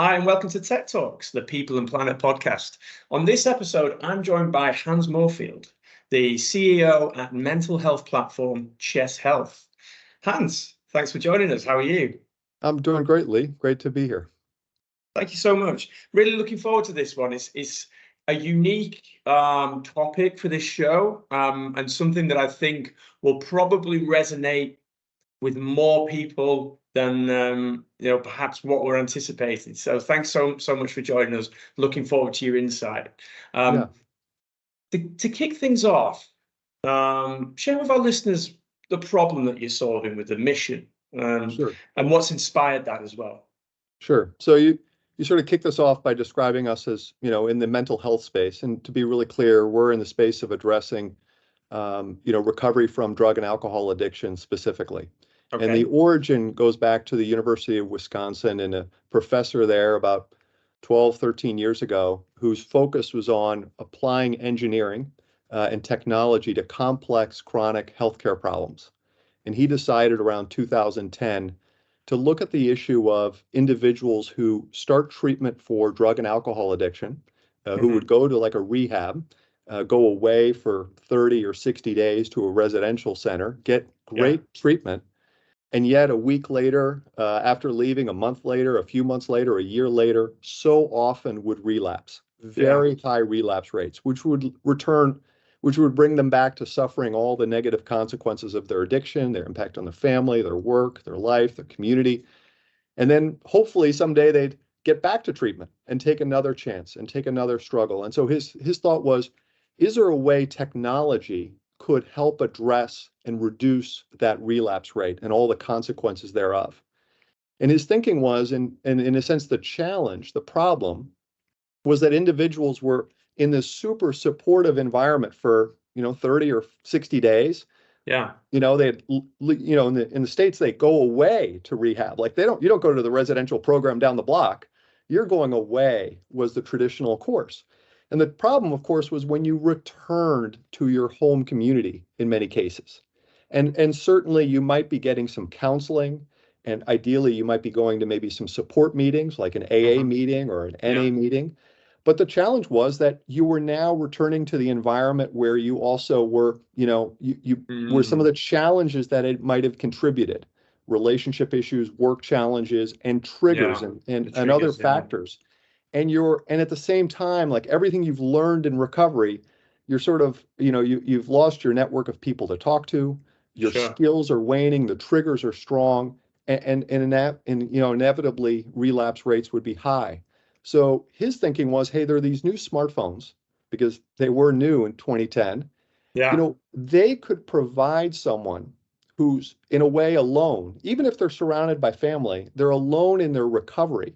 Hi, and welcome to Tech Talks, the People and Planet podcast. On this episode, I'm joined by Hans Morefield, the CEO at mental health platform Chess Health. Hans, thanks for joining us. How are you? I'm doing great, Lee. Great to be here. Thank you so much. Really looking forward to this one. It's a unique topic for this show, and something that I think will probably resonate with more people than perhaps what we're anticipating. So thanks so much for joining us. Looking forward to your insight. To kick things off, share with our listeners the problem that you're solving with the mission, Sure. and what's inspired that as well. Sure. So you sort of kicked us off by describing us as, in the mental health space. And to be really clear, we're in the space of addressing, recovery from drug and alcohol addiction specifically. Okay. And the origin goes back to the University of Wisconsin and a professor there about 12, 13 years ago, whose focus was on applying engineering and technology to complex chronic healthcare problems. And he decided around 2010 to look at the issue of individuals who start treatment for drug and alcohol addiction, who would go to like a rehab, go away for 30 or 60 days to a residential center, get great treatment. And yet a week later, after leaving, a month later, a few months later, a year later, so often would relapse, very high relapse rates, which would bring them back to suffering all the negative consequences of their addiction, their impact on their family, their work, their life, their community. And then hopefully someday they'd get back to treatment and take another chance and take another struggle. And so his thought was, is there a way technology could help address and reduce that relapse rate and all the consequences thereof? And his thinking was, and in a sense, the challenge, the problem, was that individuals were in this super supportive environment for 30 or 60 days. Yeah. They had, in the States, they go away to rehab. Like you don't go to the residential program down the block. You're going away was the traditional course. And the problem, of course, was when you returned to your home community in many cases. And certainly you might be getting some counseling, and ideally you might be going to maybe some support meetings like an AA meeting or an NA meeting. But the challenge was that you were now returning to the environment where you also were, were some of the challenges that it might have contributed, relationship issues, work challenges, and triggers and other factors. And at the same time, like everything you've learned in recovery, you're sort of, you've lost your network of people to talk to, your skills are waning, the triggers are strong, and inevitably relapse rates would be high. So his thinking was, hey, there are these new smartphones, because they were new in 2010. They could provide someone who's in a way alone, even if they're surrounded by family, they're alone in their recovery,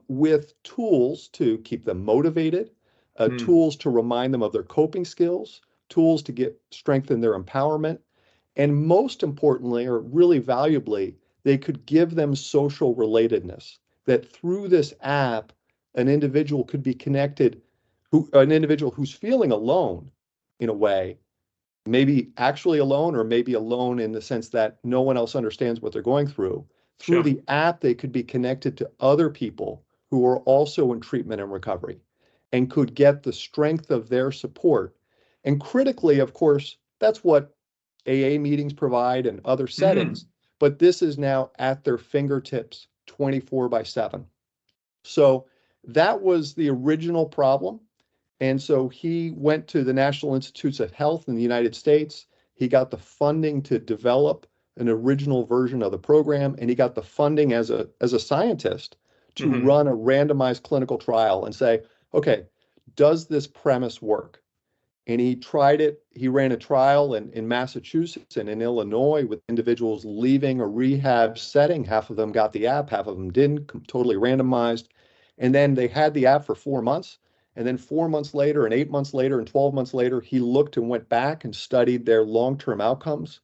with tools to keep them motivated, tools to remind them of their coping skills, tools to strengthen their empowerment, and most importantly, or really valuably, they could give them social relatedness. That through this app, an individual could be connected, an individual who's feeling alone in a way, maybe actually alone, or maybe alone in the sense that no one else understands what they're going through. Through the app, they could be connected to other people who are also in treatment and recovery and could get the strength of their support. And critically, of course, that's what AA meetings provide and other settings, but this is now at their fingertips 24/7. So that was the original problem. And so he went to the National Institutes of Health in the United States. He got the funding to develop an original version of the program, and he got the funding as a scientist to run a randomized clinical trial and say, okay, does this premise work? And he tried it. He ran a trial in Massachusetts and in Illinois with individuals leaving a rehab setting. Half of them got the app, half of them didn't, totally randomized. And then they had the app for 4 months. And then 4 months later and 8 months later and 12 months later, he looked and went back and studied their long-term outcomes.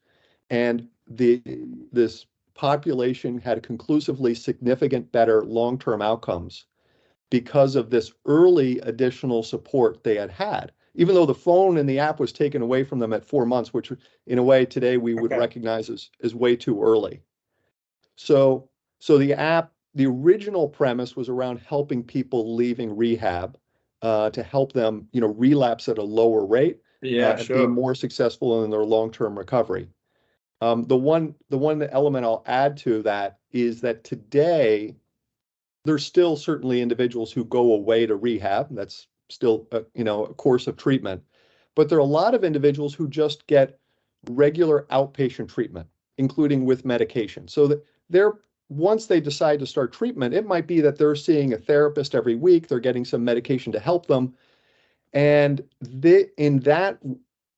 And this population had conclusively significant better long-term outcomes because of this early additional support they had. Even though the phone and the app was taken away from them at 4 months, which in a way today we would recognize as way too early. So the app, the original premise was around helping people leaving rehab to help them, relapse at a lower rate Yeah, and be sure. more successful in their long-term recovery. The one element I'll add to that is that today there's still certainly individuals who go away to rehab. That's still a course of treatment, but there are a lot of individuals who just get regular outpatient treatment, including with medication. So that they're once they decide to start treatment, it might be that they're seeing a therapist every week, they're getting some medication to help them, and in that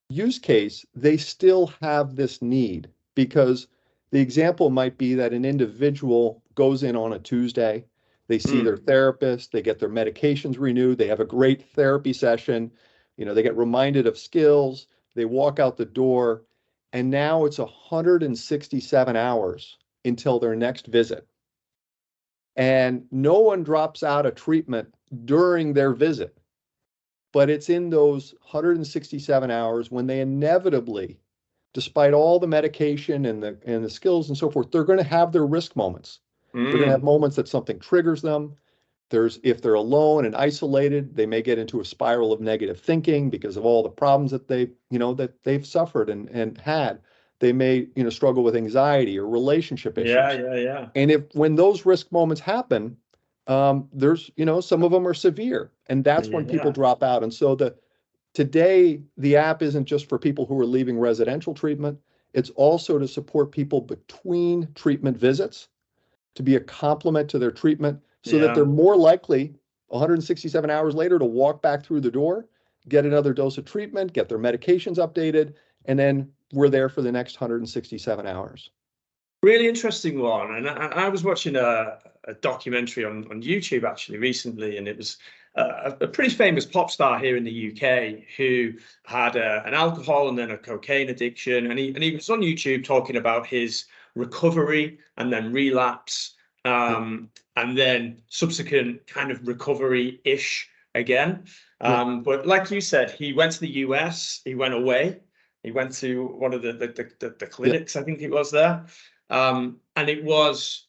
use case, they still have this need because the example might be that an individual goes in on a Tuesday, they see their therapist, they get their medications renewed, they have a great therapy session, they get reminded of skills, they walk out the door, and now it's 167 hours until their next visit. And no one drops out of treatment during their visit. But it's in those 167 hours when they inevitably, despite all the medication and the skills and so forth, they're going to have their risk moments. They're going to have moments that something triggers them. If they're alone and isolated, they may get into a spiral of negative thinking because of all the problems that they've suffered and had. They may, struggle with anxiety or relationship issues. Yeah. And when those risk moments happen, there's, some of them are severe, and that's when people drop out. And so today, the app isn't just for people who are leaving residential treatment. It's also to support people between treatment visits, to be a complement to their treatment so that they're more likely 167 hours later to walk back through the door, get another dose of treatment, get their medications updated, and then we're there for the next 167 hours. Really interesting one. And I was watching a documentary on YouTube actually recently, and it was a pretty famous pop star here in the UK who had an alcohol and then a cocaine addiction. And he was on YouTube talking about his recovery and then relapse, and then subsequent kind of recovery-ish again. But like you said, he went to the US, he went away, he went to one of the clinics, I think it was there. And it was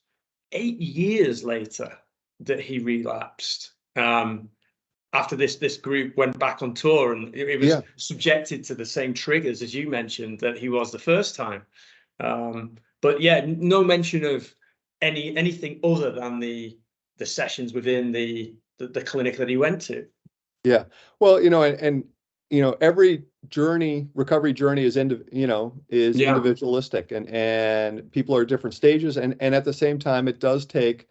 8 years later that he relapsed. After this group went back on tour, and it was subjected to the same triggers as you mentioned that he was the first time. But yeah, no mention of anything other than the sessions within the clinic that he went to. Yeah, well, every recovery journey is individualistic, and people are at different stages, and at the same time, it does take,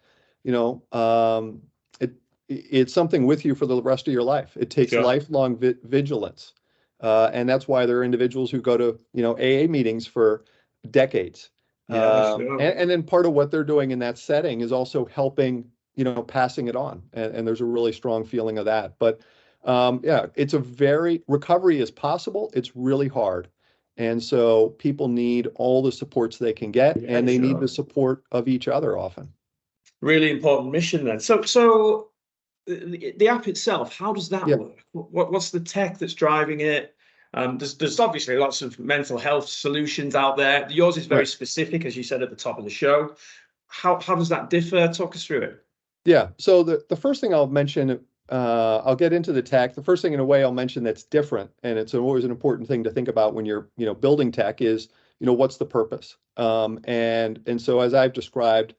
it's something with you for the rest of your life. It takes lifelong vigilance, and that's why there are individuals who go to AA meetings for decades. And then part of what they're doing in that setting is also helping, passing it on, and there's a really strong feeling of that. But recovery is possible. It's really hard. And so people need all the supports they can get, and they need the support of each other often. Really important mission then. So the app itself, how does that work? What's the tech that's driving it? There's obviously lots of mental health solutions out there. Yours is very specific, as you said at the top of the show. How does that differ? Talk us through it. Yeah. So the first thing I'll mention, I'll get into the tech. The first thing in a way I'll mention that's different, and it's always an important thing to think about when you're building tech is what's the purpose. And so as I've described,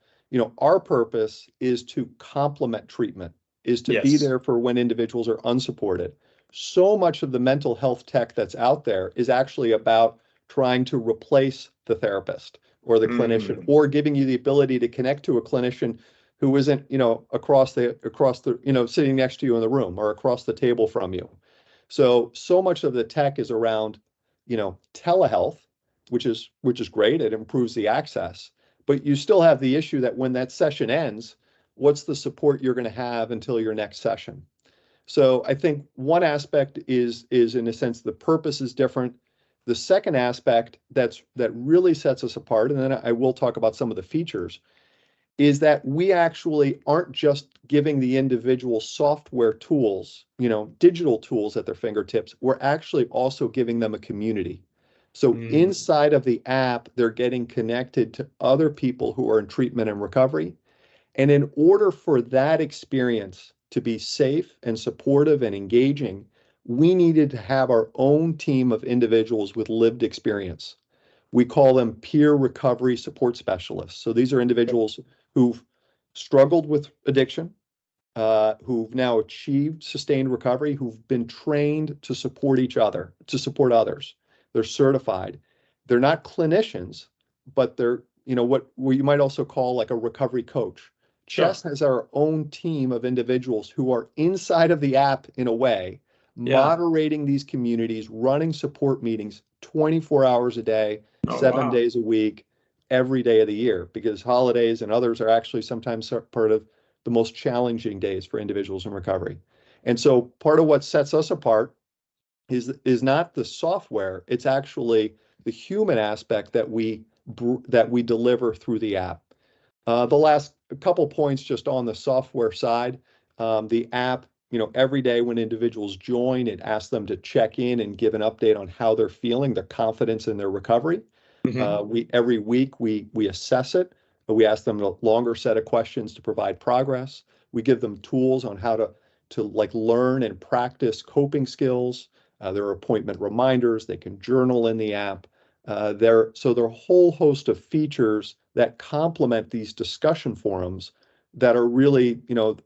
our purpose is to complement treatment, is to be there for when individuals are unsupported. So much of the mental health tech that's out there is actually about trying to replace the therapist or the clinician, or giving you the ability to connect to a clinician who isn't, across the, sitting next to you in the room or across the table from you. So much of the tech is around, telehealth, which is great. It improves the access, but you still have the issue that when that session ends, what's the support you're going to have until your next session? So I think one aspect is in a sense, the purpose is different. The second aspect that really sets us apart, and then I will talk about some of the features, is that we actually aren't just giving the individual software tools, digital tools at their fingertips. We're actually also giving them a community. So inside of the app, they're getting connected to other people who are in treatment and recovery. And in order for that experience to be safe and supportive and engaging, we needed to have our own team of individuals with lived experience. We call them peer recovery support specialists. So these are individuals who've struggled with addiction, who've now achieved sustained recovery, who've been trained to support each other, to support others. They're certified. They're not clinicians, but they're, what you might also call like a recovery coach. Sure. Chess has our own team of individuals who are inside of the app in a way, Yeah. moderating these communities, running support meetings 24 hours a day, Oh, 7 days a week, every day of the year, because holidays and others are actually sometimes part of the most challenging days for individuals in recovery. And so part of what sets us apart is not the software, it's actually the human aspect that we deliver through the app. The last couple points just on the software side, the app, every day when individuals join, it asks them to check in and give an update on how they're feeling, their confidence in their recovery. Every week we assess it, but we ask them a longer set of questions to provide progress. We give them tools on how to like learn and practice coping skills. There are appointment reminders. They can journal in the app. There are a whole host of features that complement these discussion forums that are really,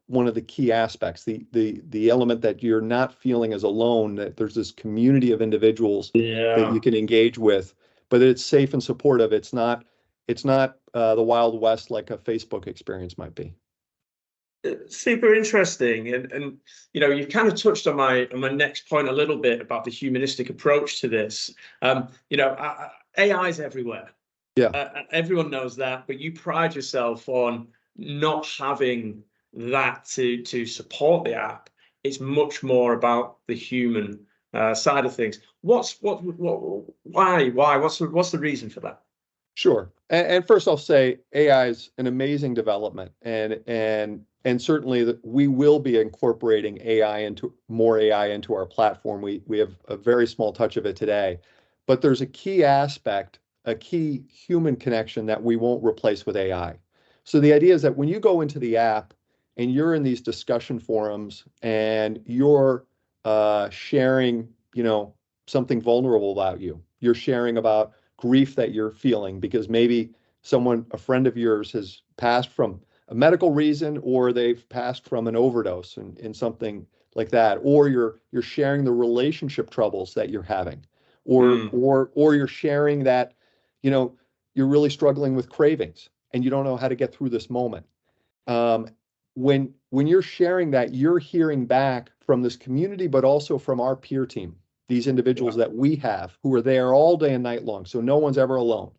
one of the key aspects, the element that you're not feeling as alone, that there's this community of individuals that you can engage with, but it's safe and supportive. It's not the Wild West like a Facebook experience might be. Super interesting, and you kind of touched on my next point a little bit about the humanistic approach to this. AI is everywhere. Yeah. Everyone knows that, but you pride yourself on not having that to support the app. It's much more about the human side of things. Why? What's the reason for that? Sure. And first I'll say AI is an amazing development, and certainly that we will be incorporating more AI into our platform. We have a very small touch of it today, but there's a key aspect, a key human connection that we won't replace with AI. So the idea is that when you go into the app and you're in these discussion forums and you're sharing, something vulnerable about you, you're sharing about grief that you're feeling because maybe a friend of yours has passed from a medical reason, or they've passed from an overdose and something like that, or you're sharing the relationship troubles that you're having, or you're sharing that, you're really struggling with cravings and you don't know how to get through this moment. When you're sharing that, you're hearing back from this community, but also from our peer team, these individuals that we have who are there all day and night long. So no one's ever alone.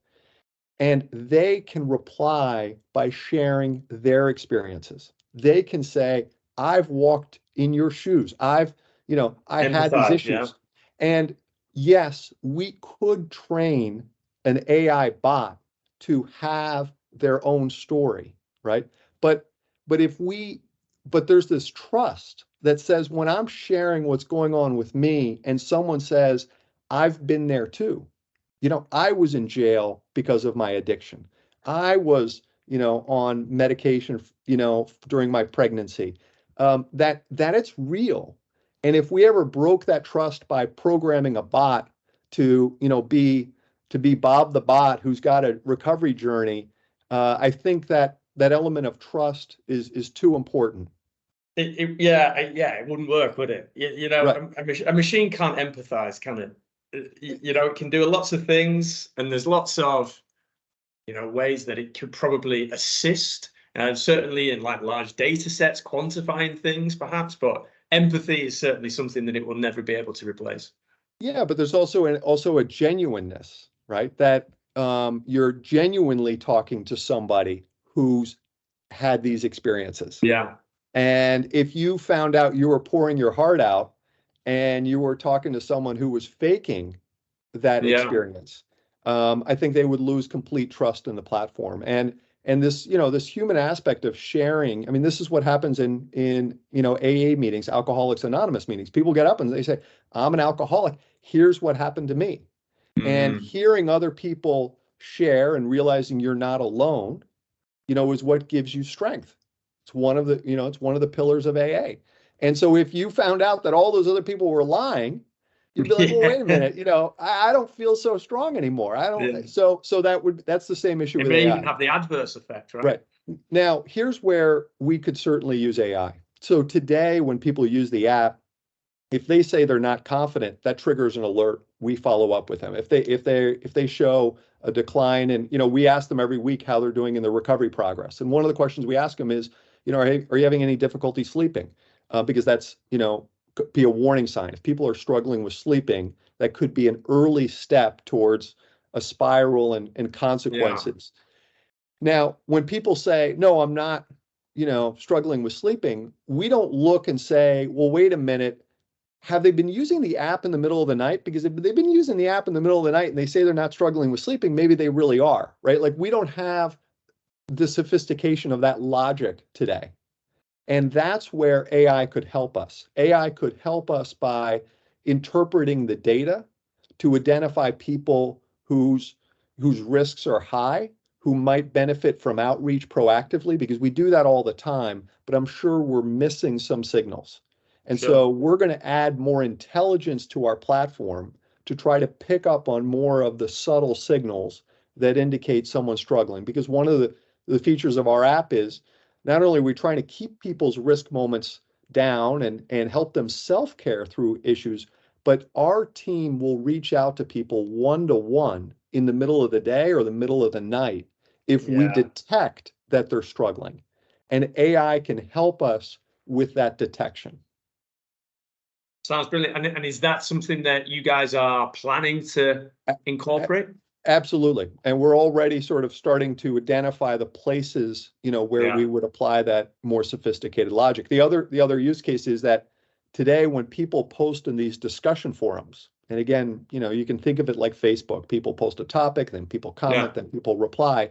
And they can reply by sharing their experiences. They can say, I've walked in your shoes. I had these issues. Yeah. And yes, we could train an AI bot to have their own story, right? But there's this trust that says when I'm sharing what's going on with me and someone says, I've been there too. I was in jail because of my addiction. I was, on medication, during my pregnancy. That it's real. And if we ever broke that trust by programming a bot to, be Bob the bot who's got a recovery journey, I think that element of trust is too important. It wouldn't work, would it? Right. A machine can't empathize, can it? It can do lots of things, and there's lots of ways that it could probably assist, and certainly in like large data sets, quantifying things perhaps, but empathy is certainly something that it will never be able to replace. Yeah, but there's also a genuineness, right? That you're genuinely talking to somebody who's had these experiences. Yeah. And if you found out you were pouring your heart out and you were talking to someone who was faking that experience, I think they would lose complete trust in the platform. And this, this human aspect of sharing, I mean, this is what happens in AA meetings, Alcoholics Anonymous meetings. People get up and they say, I'm an alcoholic. Here's what happened to me. And hearing other people share and realizing you're not alone, is what gives you strength. It's one of the, it's one of the pillars of AA. And so if you found out that all those other people were lying, you'd be like, well, wait a Yeah. minute, I don't feel so strong anymore. I Yeah. don't, so that's the same issue It with may AI. even have the adverse effect, right? Right. Now, here's where we could certainly use AI. So today, when people use the app, if they say they're not confident, that triggers an alert. We follow up with them. If they show a decline, and we ask them every week how they're doing in their recovery progress. And one of the questions we ask them is, are you having any difficulty sleeping? Because that's could be a warning sign. If people are struggling with sleeping, that could be an early step towards a spiral and consequences. Now, when people say, no, I'm not, struggling with sleeping, we don't look and say, well, wait a minute, have they been using the app in the middle of the night? Because if they've been using the app in the middle of the night and they say they're not struggling with sleeping, maybe they really are, right? Like we don't have the sophistication of that logic today. And that's where AI could help us. AI could help us by interpreting the data to identify people whose risks are high, who might benefit from outreach proactively, because we do that all the time, but I'm sure we're missing some signals. And Sure. so we're going to add more intelligence to our platform to try to pick up on more of the subtle signals that indicate someone's struggling. Because one of the features of our app is not only are we trying to keep people's risk moments down and help them self-care through issues, but our team will reach out to people one-to-one in the middle of the day or the middle of the night if we detect that they're struggling. And AI can help us with that detection. Sounds brilliant. And is that something that you guys are planning to incorporate? Absolutely. And we're already sort of starting to identify the places, where we would apply that more sophisticated logic. The other use case is that today when people post in these discussion forums, and again, you can think of it like Facebook, people post a topic, then people comment, then people reply.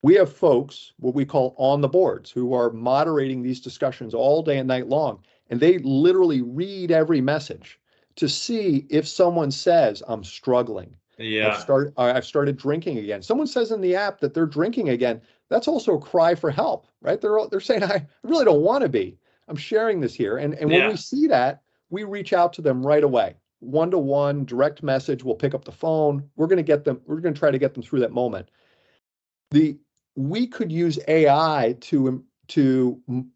We have folks, what we call on the boards, who are moderating these discussions all day and night long. And they literally read every message to see if someone says, I'm struggling. I've started drinking again. Someone says in the app that they're drinking again. That's also a cry for help, right? They're saying, I really don't want to be. I'm sharing this here. And when we see that, we reach out to them right away. One-to-one, direct message, we'll pick up the phone. We're going to try to get them through that moment. We could use AI to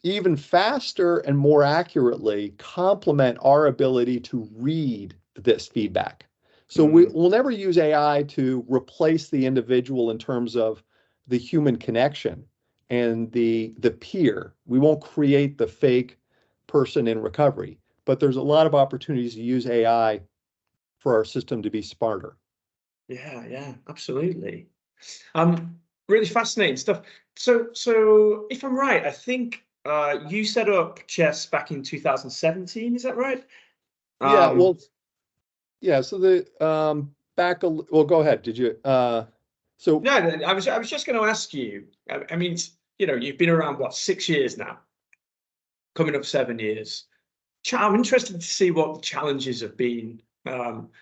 even faster and more accurately complement our ability to read this feedback. So we'll never use AI to replace the individual in terms of the human connection and the peer. We won't create the fake person in recovery, but there's a lot of opportunities to use AI for our system to be smarter. Yeah, absolutely. Really fascinating stuff. So if I'm right, I think you set up Chess back in 2017. Is that right? Yeah, well, yeah. So well, go ahead. Did you? So no, I was just going to ask you. I mean, you've been around what, 6 years now, coming up 7 years. I'm interested to see what the challenges have been.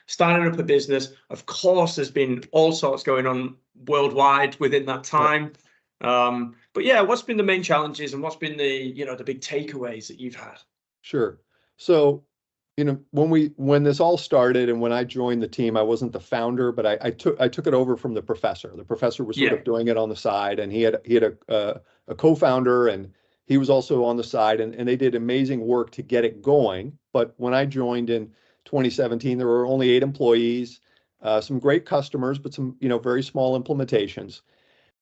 Starting up a business, of course, there's been all sorts going on worldwide within that time. But yeah, what's been the main challenges and what's been the big takeaways that you've had? Sure. So, when this all started and when I joined the team, I wasn't the founder, but I took it over from the professor. The professor was sort of doing it on the side, and he had a co-founder, and he was also on the side, and they did amazing work to get it going. But when I joined in 2017, there were only 8 employees, some great customers, but some very small implementations.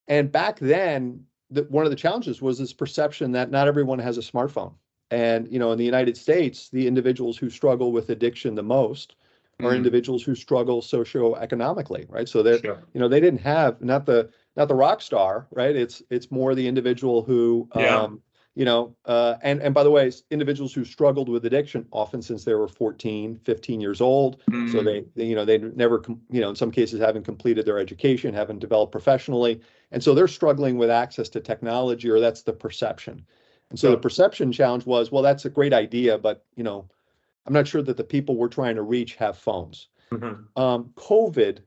And back then, one of the challenges was this perception that not everyone has a smartphone. And in the United States, the individuals who struggle with addiction the most are individuals who struggle socioeconomically, right? So they they didn't have not the rock star, right? It's more the individual who and by the way, individuals who struggled with addiction often since they were 14, 15 years old. So they never, in some cases haven't completed their education, haven't developed professionally. And so they're struggling with access to technology, or that's the perception. And so the perception challenge was, well, that's a great idea, but, I'm not sure that the people we're trying to reach have phones. COVID,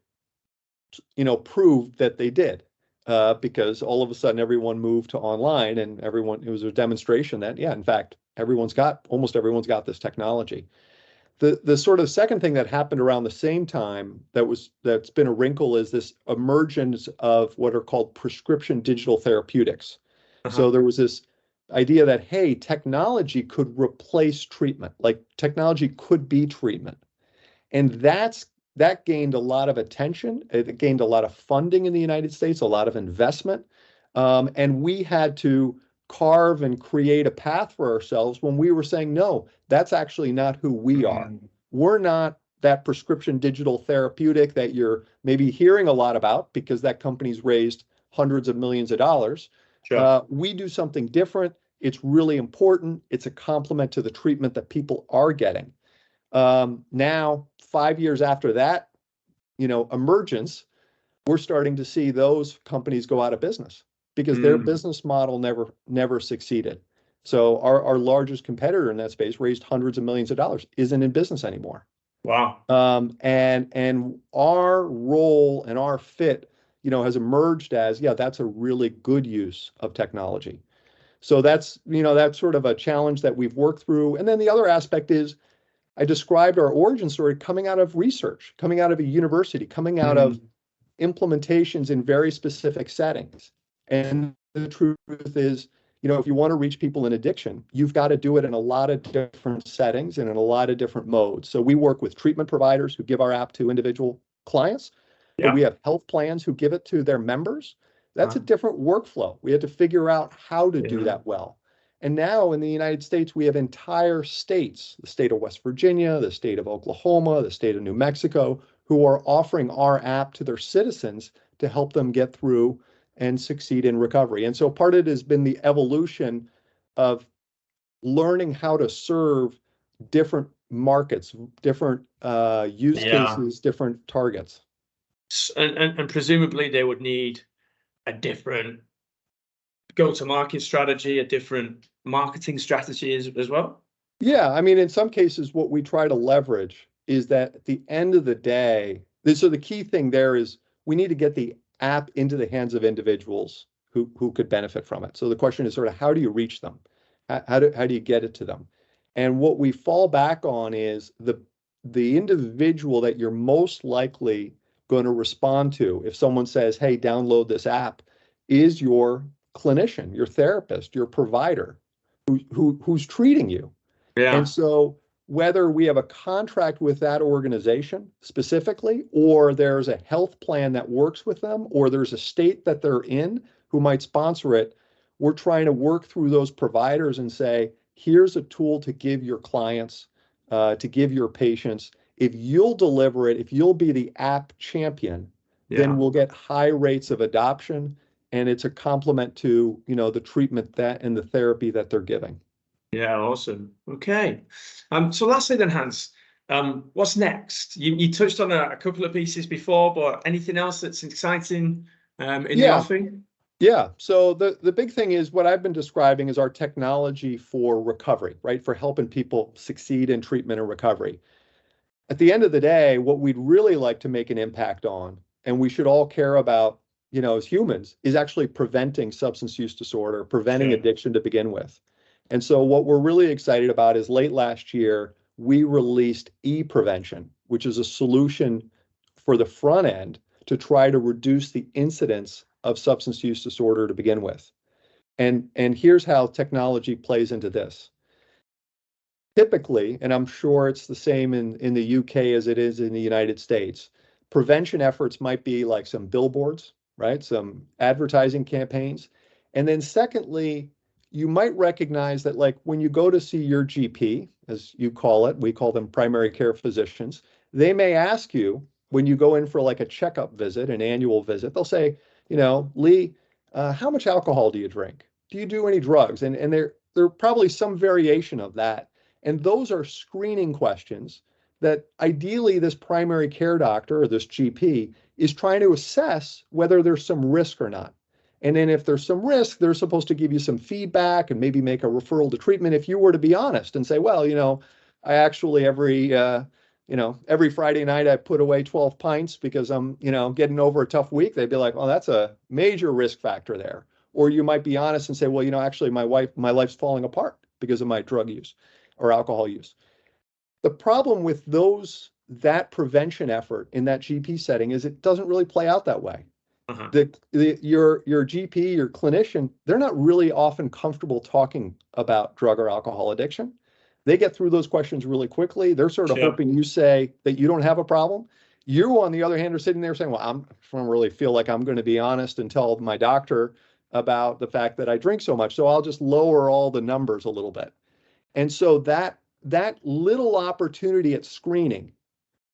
proved that they did. because all of a sudden everyone moved to online, and it was a demonstration that, yeah, in fact, almost everyone's got this technology. The sort of second thing that happened around the same time that's been a wrinkle is this emergence of what are called prescription digital therapeutics. So there was this idea that, hey, technology could replace treatment, like technology could be treatment. And that gained a lot of attention. It gained a lot of funding in the United States, a lot of investment. And we had to carve and create a path for ourselves when we were saying, no, that's actually not who we are. We're not that prescription digital therapeutic that you're maybe hearing a lot about because that company's raised hundreds of millions of dollars. Sure. We do something different. It's really important. It's a complement to the treatment that people are getting. Now, 5 years after that, emergence, we're starting to see those companies go out of business because their business model never succeeded. So our largest competitor in that space raised hundreds of millions of dollars, isn't in business anymore. Wow. And our role and our fit, has emerged as, yeah, that's a really good use of technology. So that's sort of a challenge that we've worked through. And then the other aspect is, I described our origin story coming out of research, coming out of a university, coming out of implementations in very specific settings. And the truth is, if you want to reach people in addiction, you've got to do it in a lot of different settings and in a lot of different modes. So we work with treatment providers who give our app to individual clients. Yeah. We have health plans who give it to their members. That's a different workflow. We had to figure out how to do that well. And now in the United States, we have entire states, the state of West Virginia, the state of Oklahoma, the state of New Mexico, who are offering our app to their citizens to help them get through and succeed in recovery. And so part of it has been the evolution of learning how to serve different markets, different use cases, different targets. And presumably they would need a different go-to-market strategy, a different marketing strategy as well? Yeah, I mean, in some cases, what we try to leverage is that at the end of the day, so the key thing there is we need to get the app into the hands of individuals who could benefit from it. So the question is sort of, how do you reach them? How do you get it to them? And what we fall back on is the individual that you're most likely going to respond to if someone says, hey, download this app, is your clinician, your therapist, your provider who's treating you. Yeah. And so whether we have a contract with that organization specifically, or there's a health plan that works with them, or there's a state that they're in who might sponsor it, we're trying to work through those providers and say, here's a tool to give your clients, to give your patients. If you'll deliver it, if you'll be the app champion, then we'll get high rates of adoption. And it's a complement to, the treatment and the therapy that they're giving. Yeah, awesome. Okay. So lastly then, Hans, what's next? You touched on a couple of pieces before, but anything else that's exciting in the offing? Yeah. So the big thing is what I've been describing is our technology for recovery, right? For helping people succeed in treatment and recovery. At the end of the day, what we'd really like to make an impact on, and we should all care about, as humans, is actually preventing substance use disorder, preventing addiction to begin with. And so what we're really excited about is late last year, we released ePrevention, which is a solution for the front end to try to reduce the incidence of substance use disorder to begin with. And here's how technology plays into this. Typically, and I'm sure it's the same in the UK as it is in the United States, prevention efforts might be like some billboards, right? Some advertising campaigns. And then secondly, you might recognize that like when you go to see your GP, as you call it, we call them primary care physicians, they may ask you when you go in for like a checkup visit, an annual visit, they'll say, Lee, how much alcohol do you drink? Do you do any drugs? And there probably some variation of that. And those are screening questions that ideally this primary care doctor or this GP is trying to assess whether there's some risk or not. And then if there's some risk, they're supposed to give you some feedback and maybe make a referral to treatment if you were to be honest and say, well, I actually every every Friday night I put away 12 pints because I'm, getting over a tough week, they'd be like, oh, that's a major risk factor there. Or you might be honest and say, well, actually my life's falling apart because of my drug use or alcohol use. The problem with that prevention effort in that GP setting is it doesn't really play out that way. Uh-huh. Your GP, your clinician, they're not really often comfortable talking about drug or alcohol addiction. They get through those questions really quickly. They're sort of hoping you say that you don't have a problem. You, on the other hand, are sitting there saying, well, I don't really feel like I'm going to be honest and tell my doctor about the fact that I drink so much. So I'll just lower all the numbers a little bit. And so that little opportunity at screening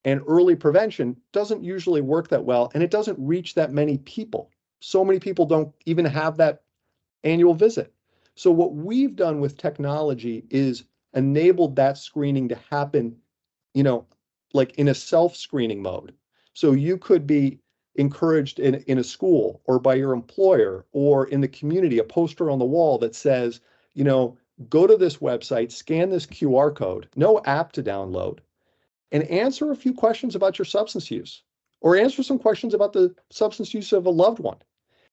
and early prevention doesn't usually work that well, and it doesn't reach that many people. So many people don't even have that annual visit. So what we've done with technology is enabled that screening to happen, like in a self-screening mode. So you could be encouraged in a school or by your employer or in the community, a poster on the wall that says, go to this website, scan this QR code, no app to download, and answer a few questions about your substance use, or answer some questions about the substance use of a loved one.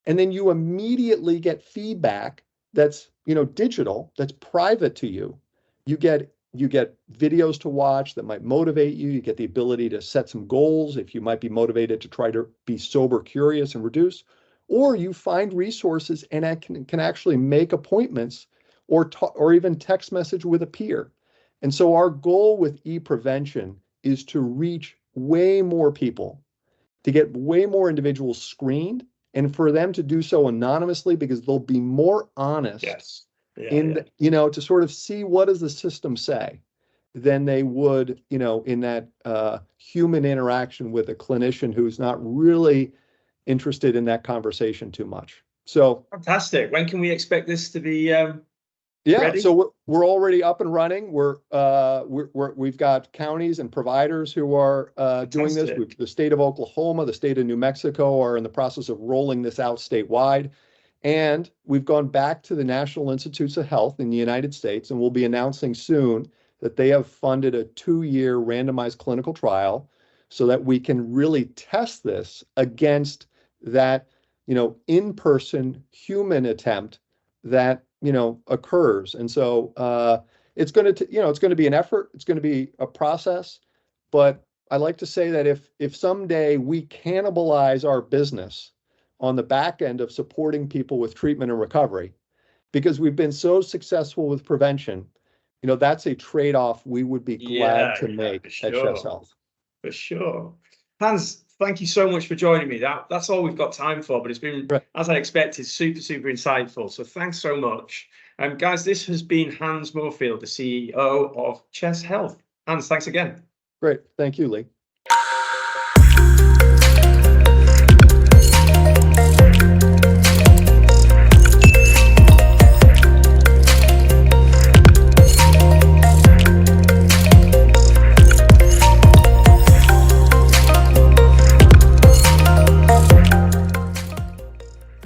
And then you immediately get feedback that's, digital, that's private to you. You get videos to watch that might motivate you. You get the ability to set some goals if you might be motivated to try to be sober curious and reduce, or you find resources and can actually make appointments or even text message with a peer. And so our goal with e-prevention is to reach way more people, to get way more individuals screened, and for them to do so anonymously because they'll be more honest to sort of see what does the system say than they would, in that human interaction with a clinician who's not really interested in that conversation too much. So fantastic. When can we expect this to be ready? So we're already up and running. We've got counties and providers who are doing this. The state of Oklahoma, the state of New Mexico are in the process of rolling this out statewide. And we've gone back to the National Institutes of Health in the United States, and we'll be announcing soon that they have funded a 2-year randomized clinical trial so that we can really test this against that, in-person human attempt that occurs. And so it's going to be an effort. It's going to be a process. But I like to say that if someday we cannibalize our business on the back end of supporting people with treatment and recovery, because we've been so successful with prevention, that's a trade-off we would be glad to make at Chef's Health. For sure. Hans, thank you so much for joining me. That's all we've got time for, but it's been, as I expected, super, super insightful. So thanks so much. Guys, this has been Hans Morefield, the CEO of Chef's Health. Hans, thanks again. Great. Thank you, Lee.